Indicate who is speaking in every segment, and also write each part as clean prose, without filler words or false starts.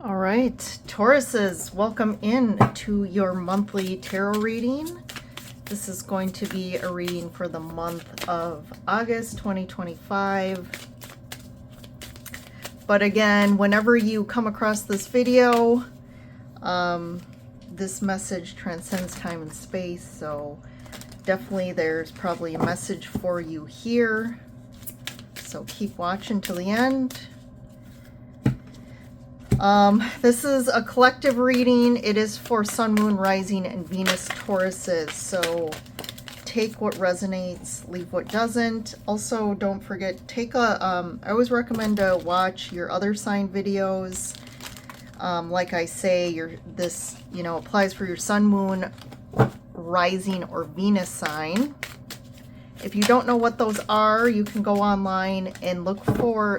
Speaker 1: All right, Tauruses, welcome in to your monthly tarot reading. This is going to be a reading for the month of August 2025. But again, whenever you come across this video, this message transcends time and space. So definitely there's probably a message for you here. So keep watching till the end. This is a collective reading. It is for Sun, Moon, Rising, and Venus Tauruses. So take what resonates, leave what doesn't. Also, don't forget, I always recommend to watch your other sign videos. Like I say, this applies for your Sun, Moon, Rising, or Venus sign. If you don't know what those are, you can go online and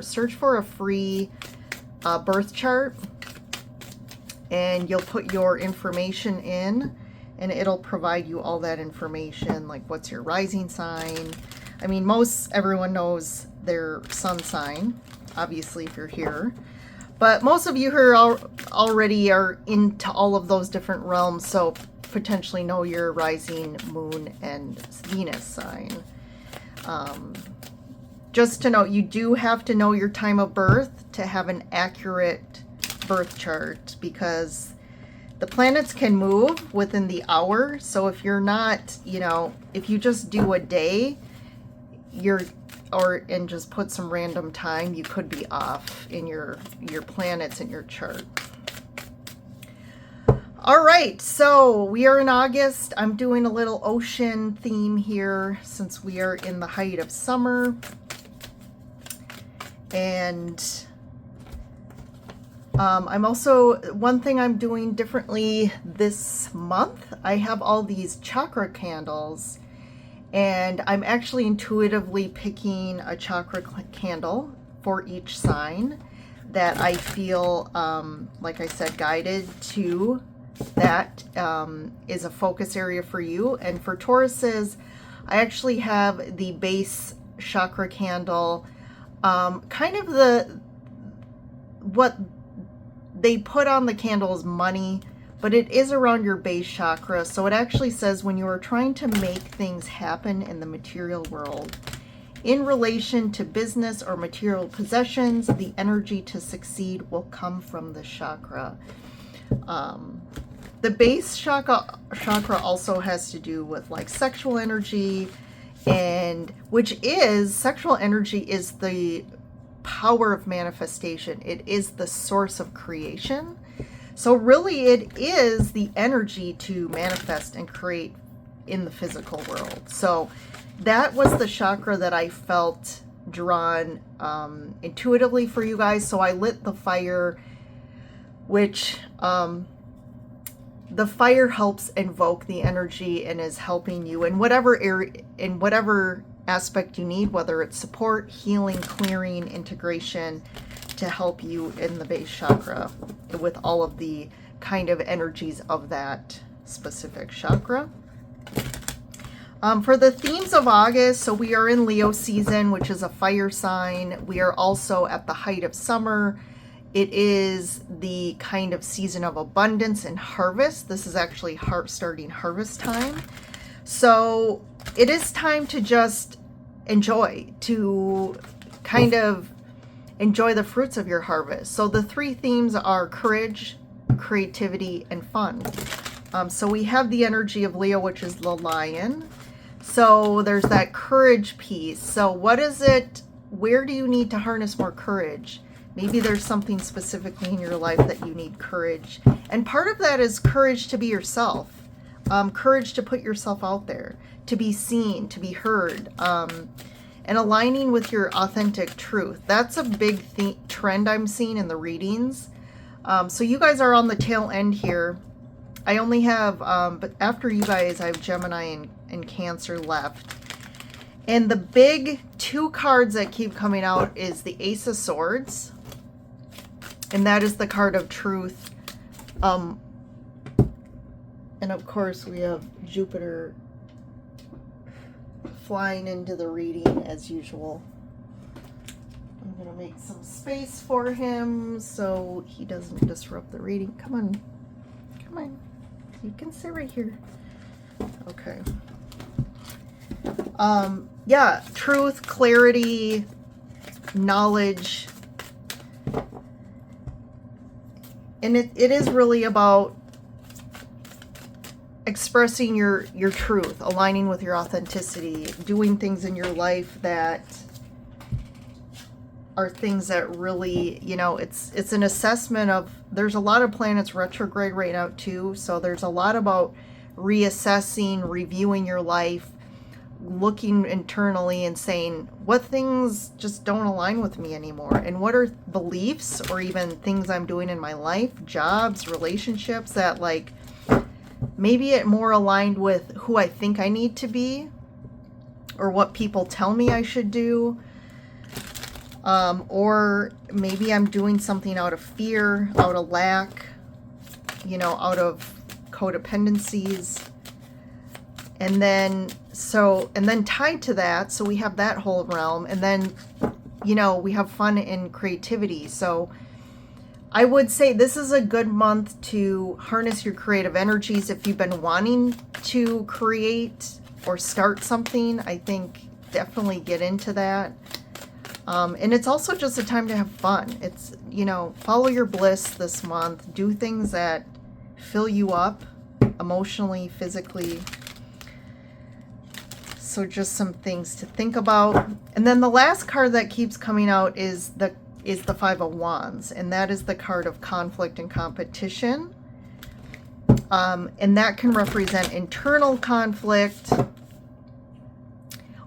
Speaker 1: search for a free birth chart, and you'll put your information in and it'll provide you all that information, like what's your rising sign. I mean, everyone knows their sun sign, obviously, if you're here, but most of you here already are into all of those different realms, so potentially know your rising, moon, and Venus sign. Just to note, you do have to know your time of birth to have an accurate birth chart, because the planets can move within the hour. So if you're not, if you just do a day, and just put some random time, you could be off in your planets in your chart. All right, so we are in August. I'm doing a little ocean theme here since we are in the height of summer. And one thing I'm doing differently this month, I have all these chakra candles, and I'm actually intuitively picking a chakra candle for each sign that I feel, like I said, guided to. That is a focus area for you. And for Tauruses, I actually have the base chakra candle. Kind of what they put on the candle is money, but it is around your base chakra. So it actually says when you are trying to make things happen in the material world, in relation to business or material possessions, the energy to succeed will come from the chakra. The base chakra also has to do with like sexual energy, and sexual energy is the power of manifestation. It is the source of creation. So really it is the energy to manifest and create in the physical world. So that was the chakra that I felt drawn intuitively for you guys. So I lit the fire, which the fire helps invoke the energy and is helping you in whatever area, in whatever aspect you need, whether it's support, healing, clearing, integration, to help you in the base chakra with all of the kind of energies of that specific chakra. For the themes of August, so we are in Leo season, which is a fire sign. We are also at the height of summer. It is the kind of season of abundance and harvest. This is actually starting harvest time. So it is time to just to kind of enjoy the fruits of your harvest. So the three themes are courage, creativity, and fun. So we have the energy of Leo, which is the lion. So there's that courage piece. So what is it? Where do you need to harness more courage? Maybe there's something specifically in your life that you need courage. And part of that is courage to be yourself. Courage to put yourself out there, to be seen, to be heard, and aligning with your authentic truth. That's a big trend I'm seeing in the readings. So you guys are on the tail end here. I only have, but after you guys, I have Gemini and Cancer left. And the big two cards that keep coming out is the Ace of Swords, and that is the card of truth. And of course, we have Jupiter flying into the reading as usual. I'm going to make make some space for him so he doesn't disrupt the reading. Come on. Come on. You can sit right here. Okay. Yeah, truth, clarity, knowledge. And it is really about expressing your truth, aligning with your authenticity, doing things in your life that are things that really, you know, it's an assessment of, there's a lot of planets retrograde right now too, so there's a lot about reassessing, reviewing your life, looking internally and saying what things just don't align with me anymore, and what are beliefs or even things I'm doing in my life, jobs, relationships that like maybe it more aligned with who I think I need to be or what people tell me I should do, or maybe I'm doing something out of fear, out of lack, you know, out of codependencies. And then tied to that, so we have that whole realm, and then, you know, we have fun and creativity. So I would say this is a good month to harness your creative energies. If you've been wanting to create or start something, I think definitely get into that. And it's also just a time to have fun. It's, you know, follow your bliss this month. Do things that fill you up emotionally, physically. So just some things to think about. And then the last card that keeps coming out is the Five of Wands, and that is the card of conflict and competition. And that can represent internal conflict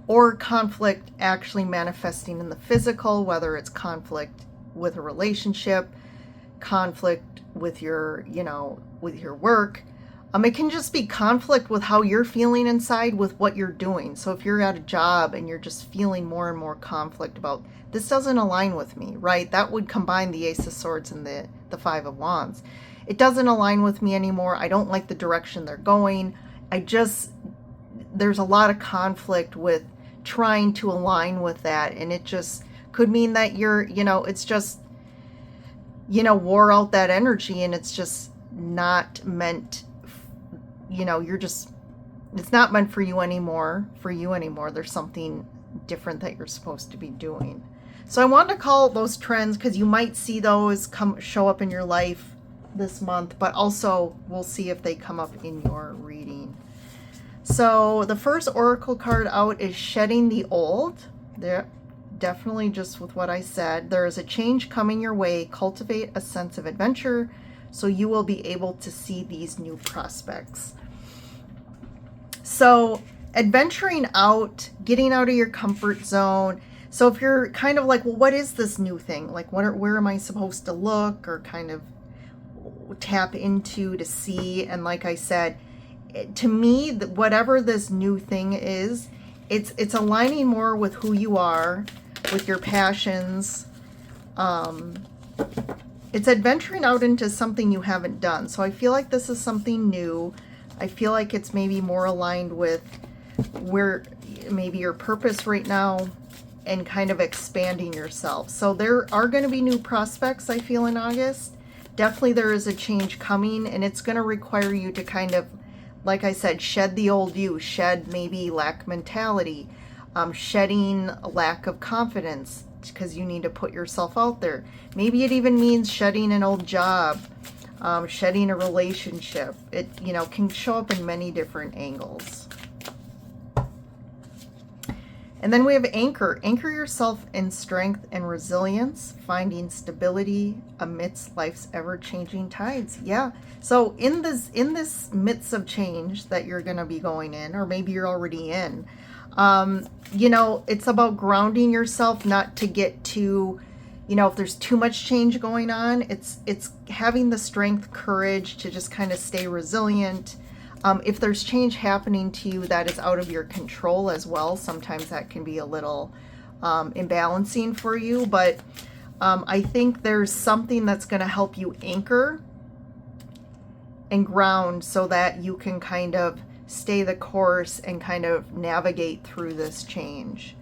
Speaker 1: or conflict actually manifesting in the physical, whether it's conflict with a relationship, conflict with your, you know, with your work. It can just be conflict with how you're feeling inside with what you're doing. So if you're at a job and you're just feeling more and more conflict about, this doesn't align with me, right? That would combine the Ace of Swords and the Five of Wands. It doesn't align with me anymore. I don't like the direction they're going. There's a lot of conflict with trying to align with that. And it just could mean that you're, you know, it's just, you know, wore out that energy, and it's just not meant, you know, it's not meant for you anymore. There's something different that you're supposed to be doing. So I want to call those trends because you might see those show up in your life this month, but also we'll see if they come up in your reading. So the first oracle card out is Shedding the Old. There, definitely just with what I said. There is a change coming your way. Cultivate a sense of adventure so you will be able to see these new prospects. So adventuring out, getting out of your comfort zone. So if you're kind of like, well, what is this new thing? Like, where am I supposed to look or kind of tap into to see? And like I said, to me, whatever this new thing is, it's aligning more with who you are, with your passions. It's adventuring out into something you haven't done. So I feel like this is something new. I feel like it's maybe more aligned with where maybe your purpose right now, and kind of expanding yourself. So there are going to be new prospects, I feel, in August. Definitely there is a change coming, and it's going to require you to kind of, like I said, shed the old you, shed maybe lack mentality, shedding a lack of confidence because you need to put yourself out there. Maybe it even means shedding an old job, shedding a relationship. It, you know, can show up in many different angles. And then we have anchor. Anchor yourself in strength and resilience, finding stability amidst life's ever-changing tides. Yeah. So in this midst of change that you're going to be going in, or maybe you're already in, you know, it's about grounding yourself, not to get too, you know, if there's too much change going on, it's having the strength, courage to just kind of stay resilient. If there's change happening to you that is out of your control as well, sometimes that can be a little imbalancing for you. But I think there's something that's going to help you anchor and ground so that you can kind of stay the course and kind of navigate through this change.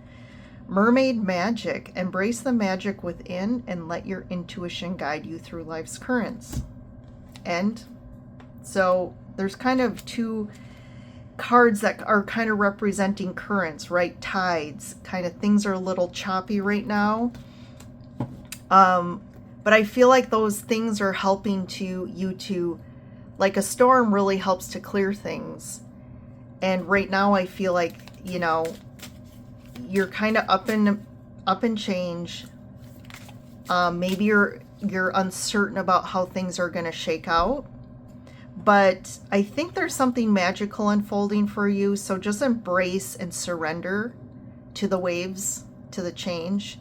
Speaker 1: Mermaid magic. Embrace the magic within and let your intuition guide you through life's currents. And so there's kind of two cards that are kind of representing currents, right? Tides. Kind of things are a little choppy right now. But I feel like those things are helping you to, like a storm really helps to clear things. And right now I feel like, you know, you're kind of up in change. Maybe you're uncertain about how things are going to shake out. But I think there's something magical unfolding for you. So just embrace and surrender to the waves, to the change.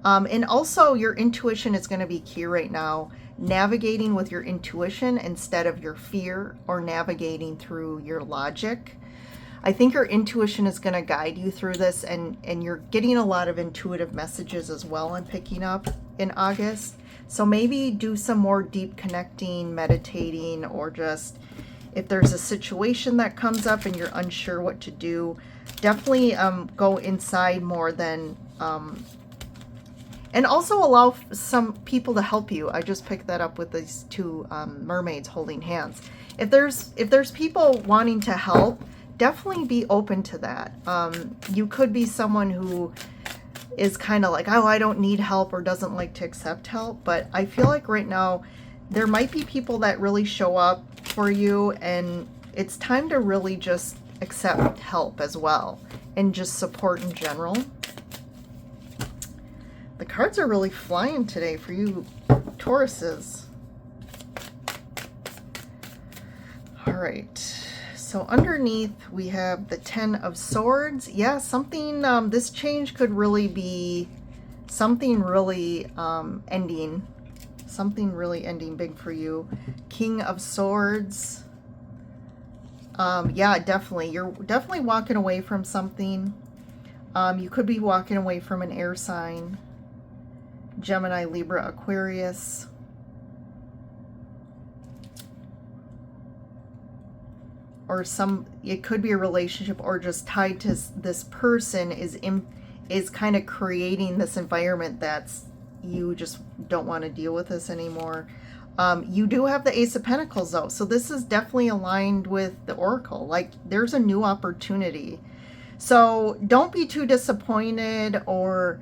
Speaker 1: And also your intuition is going to be key right now. Navigating with your intuition instead of your fear or navigating through your logic. I think your intuition is going to guide you through this, and you're getting a lot of intuitive messages as well I'm picking up in August. So maybe do some more deep connecting, meditating, or just if there's a situation that comes up and you're unsure what to do, definitely go inside more than... and also allow some people to help you. I just picked that up with these two mermaids holding hands. If there's people wanting to help, definitely be open to that. You could be someone who is kind of like, oh, I don't need help, or doesn't like to accept help. But I feel like right now there might be people that really show up for you, and it's time to really just accept help as well, and just support in general. The cards are really flying today for you Tauruses. All right. So underneath we have the 10 of Swords. Yeah, something, this change could really be something really ending. Something really ending big for you. King of Swords. Yeah, definitely. You're definitely walking away from something. You could be walking away from an air sign. Gemini, Libra, Aquarius. Or it could be a relationship, or just tied to this person is kind of creating this environment that's, you just don't want to deal with this anymore. You do have the Ace of Pentacles though, so this is definitely aligned with the Oracle. Like there's a new opportunity. So don't be too disappointed, or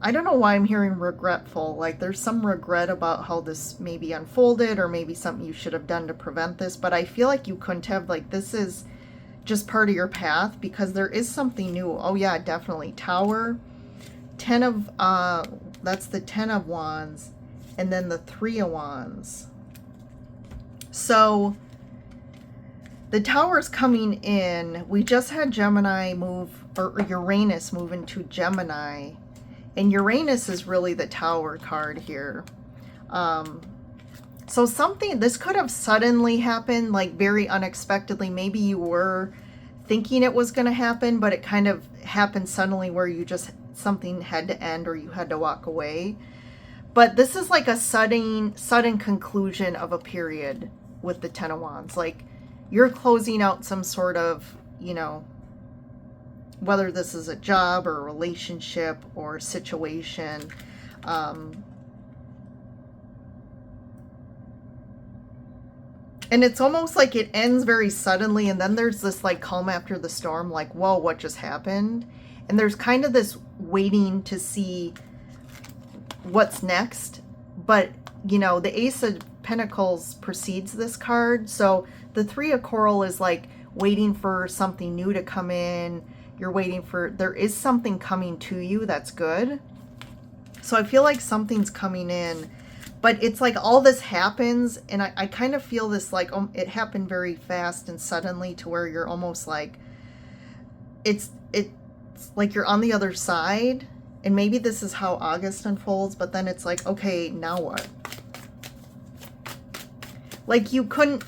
Speaker 1: I don't know why I'm hearing regretful. Like there's some regret about how this maybe unfolded, or maybe something you should have done to prevent this. But I feel like you couldn't have. Like this is just part of your path, because there is something new. Oh yeah, definitely. Tower, 10 of, that's the 10 of Wands, and then the 3 of Wands. So the Tower's coming in. We just had Gemini move, or Uranus move into Gemini. And Uranus is really the Tower card here. So this could have suddenly happened, like very unexpectedly. Maybe you were thinking it was going to happen, but it kind of happened suddenly, where something had to end, or you had to walk away. But this is like a sudden conclusion of a period with the 10 of Wands. Like you're closing out some sort of, you know, whether this is a job or a relationship or situation. And it's almost like it ends very suddenly, and then there's this like calm after the storm, like, whoa, what just happened? And there's kind of this waiting to see what's next. But, you know, the Ace of Pentacles precedes this card. So the 3 of Coral is like waiting for something new to come in. You're waiting for, there is something coming to you that's good. So I feel like something's coming in, but it's like all this happens, and I kind of feel this like it happened very fast and suddenly, to where you're almost like, it's like you're on the other side, and maybe this is how August unfolds, but then it's like, okay, now what? Like you couldn't,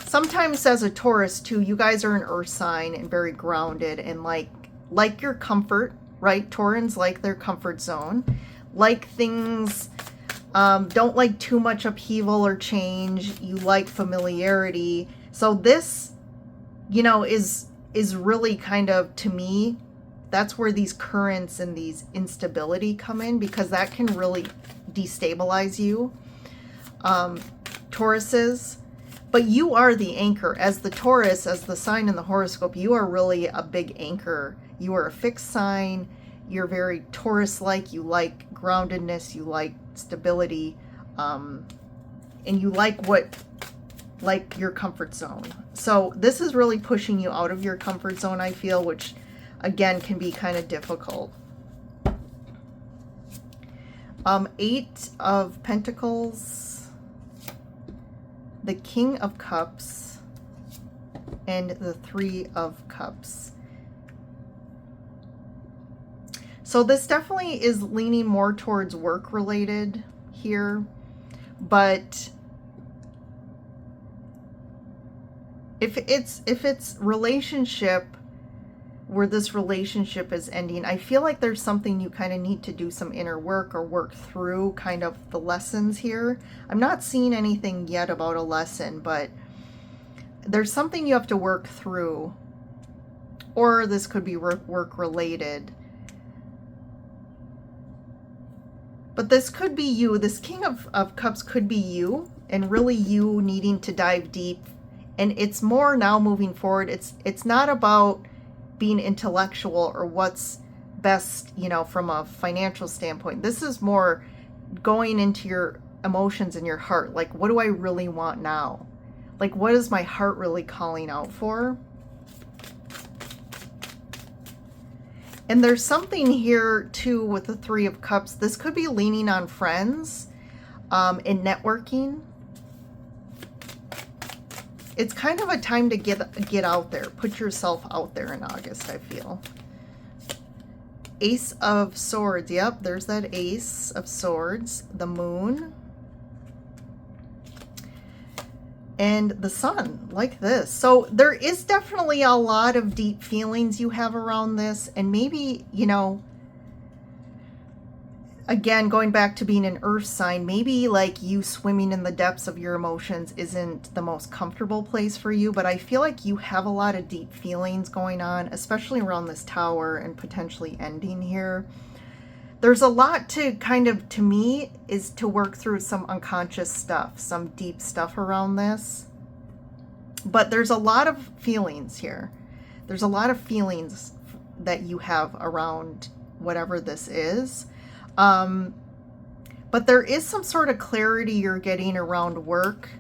Speaker 1: sometimes as a Taurus too, you guys are an earth sign and very grounded, and like your comfort, right? Taurans like their comfort zone, like things, don't like too much upheaval or change. You like familiarity. So this, you know, is really kind of, to me, that's where these currents and these instability come in, because that can really destabilize you, Tauruses. But you are the anchor. As the Taurus, as the sign in the horoscope, you are really a big anchor. You are a fixed sign. You're very Taurus-like. You like groundedness. You like stability. And you like your comfort zone. So this is really pushing you out of your comfort zone, I feel, which again can be kind of difficult. 8 of Pentacles, the King of Cups, and the 3 of Cups. So this definitely is leaning more towards work related here, but if it's relationship, where this relationship is ending, I feel like there's something you kind of need to do some inner work or work through, kind of the lessons here. I'm not seeing anything yet about a lesson, but there's something you have to work through, or this could be work related. But this could be you. This King of Cups could be you, and really you needing to dive deep. And it's more now moving forward. It's not about being intellectual or what's best, you know, from a financial standpoint. This is more going into your emotions and your heart. Like, what do I really want now? Like, what is my heart really calling out for? And there's something here too with the 3 of Cups. This could be leaning on friends, in networking. It's kind of a time to get out there, put yourself out there in August, I feel. Ace of Swords. Yep, there's that Ace of Swords. The Moon. And the Sun, like this. So there is definitely a lot of deep feelings you have around this. And maybe, you know, again, going back to being an earth sign, maybe like you swimming in the depths of your emotions isn't the most comfortable place for you, but I feel like you have a lot of deep feelings going on, especially around this Tower and potentially ending here. There's a lot to kind of, to me, is to work through some unconscious stuff, some deep stuff around this. But there's a lot of feelings here. There's a lot of feelings that you have around whatever this is. But there is some sort of clarity you're getting around work.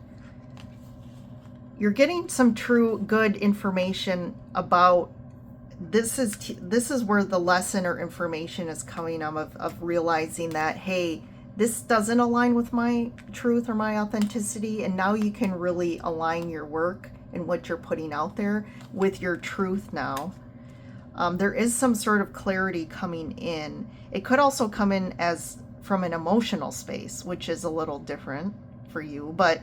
Speaker 1: You're getting some true good information about this is where the lesson or information is coming of realizing that, hey, this doesn't align with my truth or my authenticity, and now you can really align your work and what you're putting out there with your truth now. There is some sort of clarity coming in. It could also come in as from an emotional space, which is a little different for you, but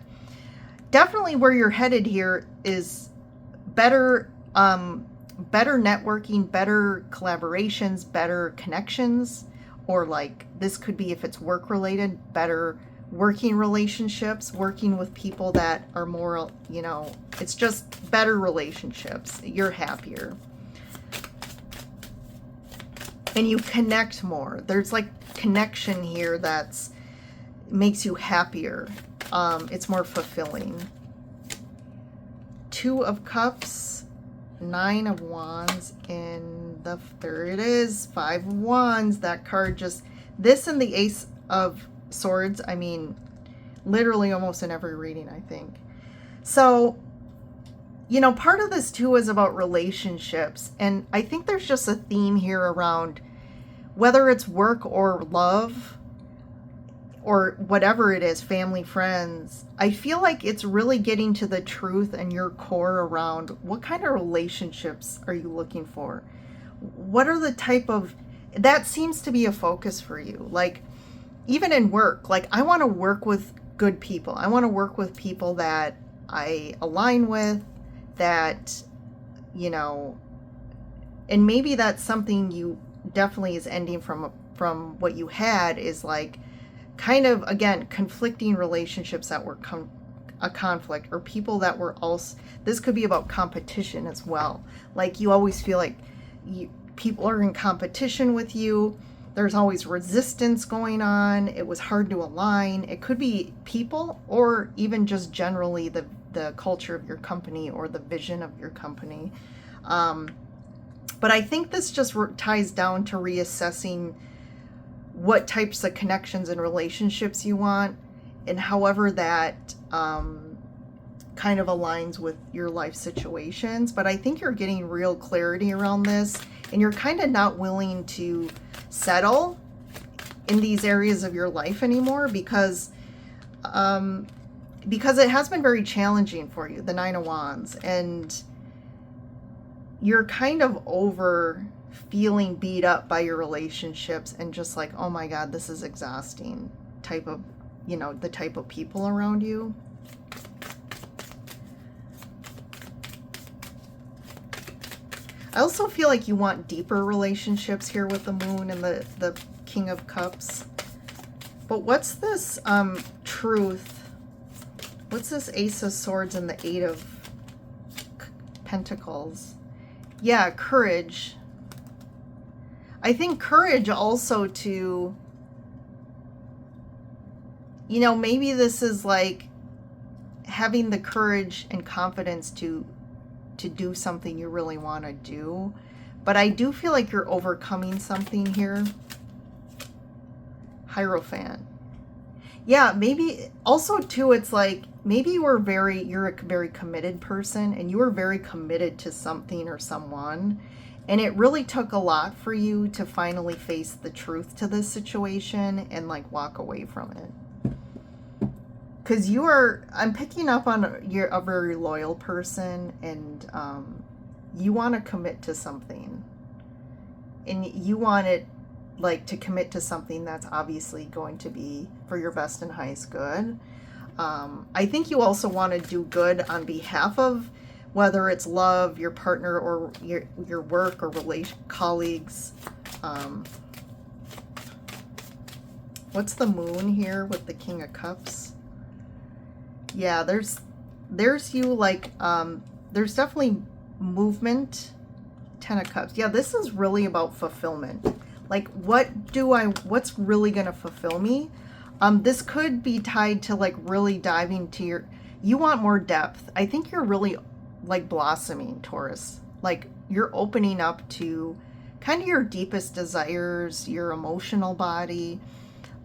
Speaker 1: definitely where you're headed here is better, better networking, better collaborations, better connections, or like this could be, if it's work related, better working relationships, working with people that are more, you know, it's just better relationships. You're happier. And you connect more. There's like connection here that's makes you happier. It's more fulfilling. 2 of Cups, 9 of Wands, and there it is, 5 of Wands. That card just, this and the Ace of Swords, I mean, literally almost in every reading, I think. So, you know, part of this too is about relationships. And I think there's just a theme here around whether it's work or love or whatever it is, family, friends. I feel like it's really getting to the truth and your core around what kind of relationships are you looking for? What are the type of, that seems to be a focus for you. Like even in work, like I want to work with good people. I want to work with people that I align with, that, you know, and maybe that's something you definitely is ending from what you had, is like kind of, again, conflicting relationships that were a conflict, or people that were also, this could be about competition as well. Like you always feel like people are in competition with you. There's always resistance going on. It was hard to align. It could be people or even just generally the culture of your company or the vision of your company. But I think this just ties down to reassessing what types of connections and relationships you want, and however that kind of aligns with your life situations. But I think you're getting real clarity around this, and you're kind of not willing to settle in these areas of your life anymore because it has been very challenging for you, the Nine of Wands, and you're kind of over feeling beat up by your relationships and just like, oh my God, this is exhausting type of, the type of people around you. I also feel like you want deeper relationships here with the Moon and the King of Cups. But what's this truth? What's this Ace of Swords and the Eight of Pentacles? Yeah, courage. I think courage also to, maybe this is like having the courage and confidence to do something you really want to do. But I do feel like you're overcoming something here. Hierophant. Yeah, maybe also too, it's like maybe you're a very committed person and you were very committed to something or someone, and it really took a lot for you to finally face the truth to this situation and like walk away from it. Because I'm picking up on you're a very loyal person, and you want to commit to something, and you want it like to commit to something that's obviously going to be for your best and highest good. I think you also want to do good on behalf of, whether it's love, your partner, or your work or colleagues. What's the Moon here with the King of Cups? Yeah, there's you like, there's definitely movement. Ten of Cups. Yeah, this is really about fulfillment. Like, what's really going to fulfill me? This could be tied to like really diving to you want more depth. I think you're really like blossoming, Taurus. Like you're opening up to kind of your deepest desires, your emotional body,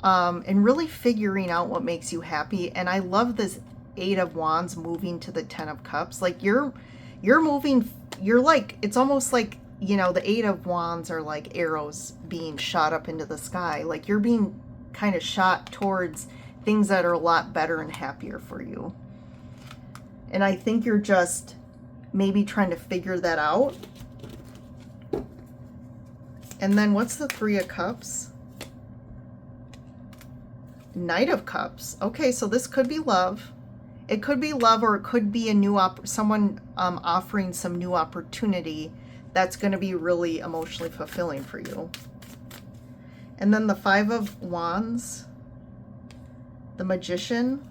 Speaker 1: and really figuring out what makes you happy. And I love this Eight of Wands moving to the Ten of Cups. Like you're moving, you're like, it's almost like, the Eight of Wands are like arrows being shot up into the sky. Like you're being kind of shot towards things that are a lot better and happier for you. And I think you're just maybe trying to figure that out. And then what's the Three of Cups? Knight of Cups. Okay, so this could be love. It could be love, or it could be a new someone offering some new opportunity that's going to be really emotionally fulfilling for you. And then the Five of Wands, the Magician,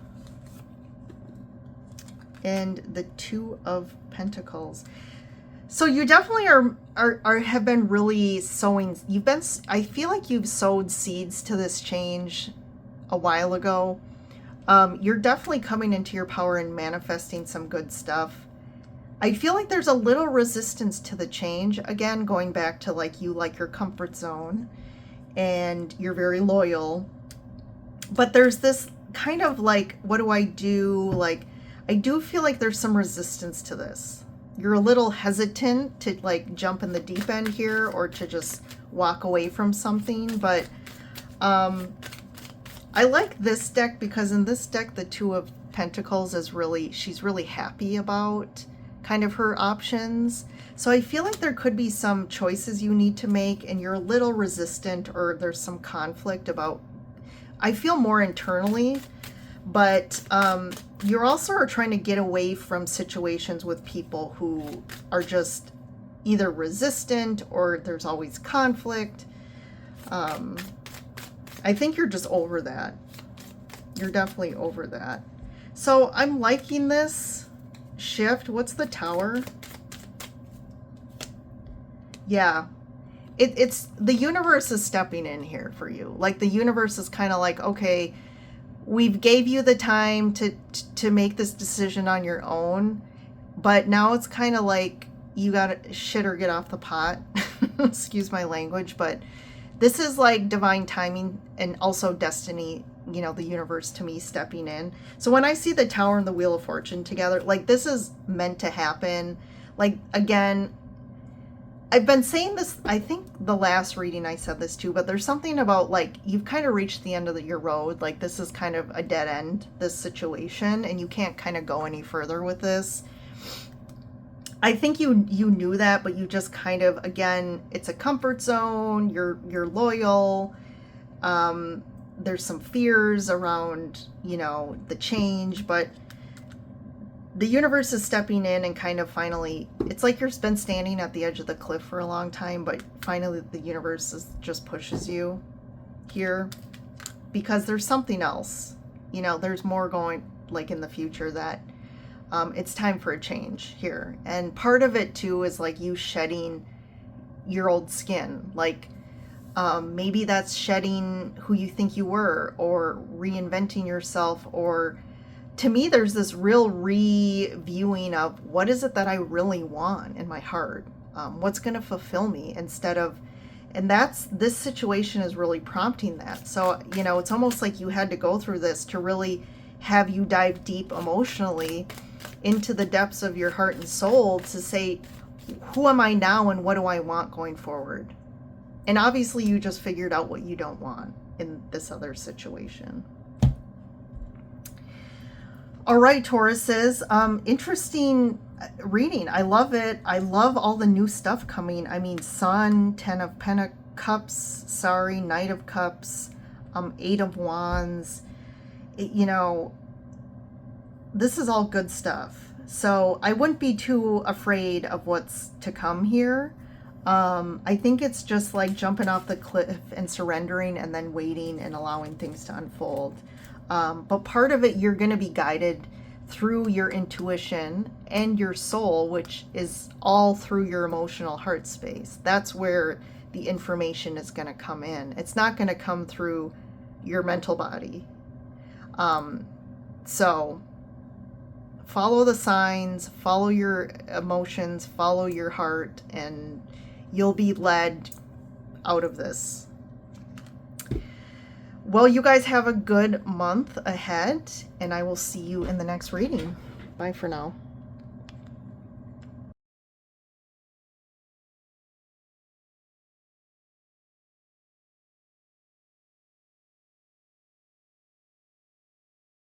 Speaker 1: and the Two of Pentacles. So you definitely have been really sowing. I feel like you've sowed seeds to this change a while ago. You're definitely coming into your power and manifesting some good stuff. I feel like there's a little resistance to the change. Again, going back to like you like your comfort zone and you're very loyal. But there's this kind of like, what do I do? Like, I do feel like there's some resistance to this. You're a little hesitant to like jump in the deep end here or to just walk away from something. But I like this deck because in this deck, the Two of Pentacles is really, she's really happy about kind of her options. So I feel like there could be some choices you need to make and you're a little resistant, or there's some conflict about, I feel more internally, but you're also are trying to get away from situations with people who are just either resistant or there's always conflict. I think you're just over that. You're definitely over that. So I'm liking this shift. What's the Tower? Yeah. it's the universe is stepping in here for you. Like the universe is kind of like, okay, we've gave you the time to make this decision on your own, but now it's kind of like you got to shit or get off the pot. Excuse my language, but this is like divine timing and also destiny, you know, the universe to me stepping in. So when I see the Tower and the Wheel of Fortune together, like this is meant to happen. Like, again, I've been saying this, I think the last reading I said this too, but there's something about like you've kind of reached the end of your road. Like this is kind of a dead end, this situation, and you can't kind of go any further with this. I think you knew that, but you just kind of, again, it's a comfort zone. You're loyal. There's some fears around, you know, the change, but the universe is stepping in and kind of finally, it's like you've been standing at the edge of the cliff for a long time, but finally the universe just pushes you here because there's something else. You know, there's more going like in the future that it's time for a change here. And part of it too is like you shedding your old skin. Like maybe that's shedding who you think you were or reinventing yourself. Or to me, there's this real reviewing of what is it that I really want in my heart? What's going to fulfill me instead of, and this situation is really prompting that. So, you know, it's almost like you had to go through this to really have you dive deep emotionally into the depths of your heart and soul to say, who am I now and what do I want going forward? And obviously you just figured out what you don't want in this other situation. All right, Tauruses, interesting reading. I love it. I love all the new stuff coming. I mean, Sun, 10 of Cups, Knight of Cups, 8 of Wands. You know, this is all good stuff. So I wouldn't be too afraid of what's to come here. I think it's just like jumping off the cliff and surrendering and then waiting and allowing things to unfold. But part of it, you're going to be guided through your intuition and your soul, which is all through your emotional heart space. That's where the information is going to come in. It's not going to come through your mental body. So follow the signs, follow your emotions, follow your heart, and you'll be led out of this. Well, you guys have a good month ahead, and I will see you in the next reading. Bye for now.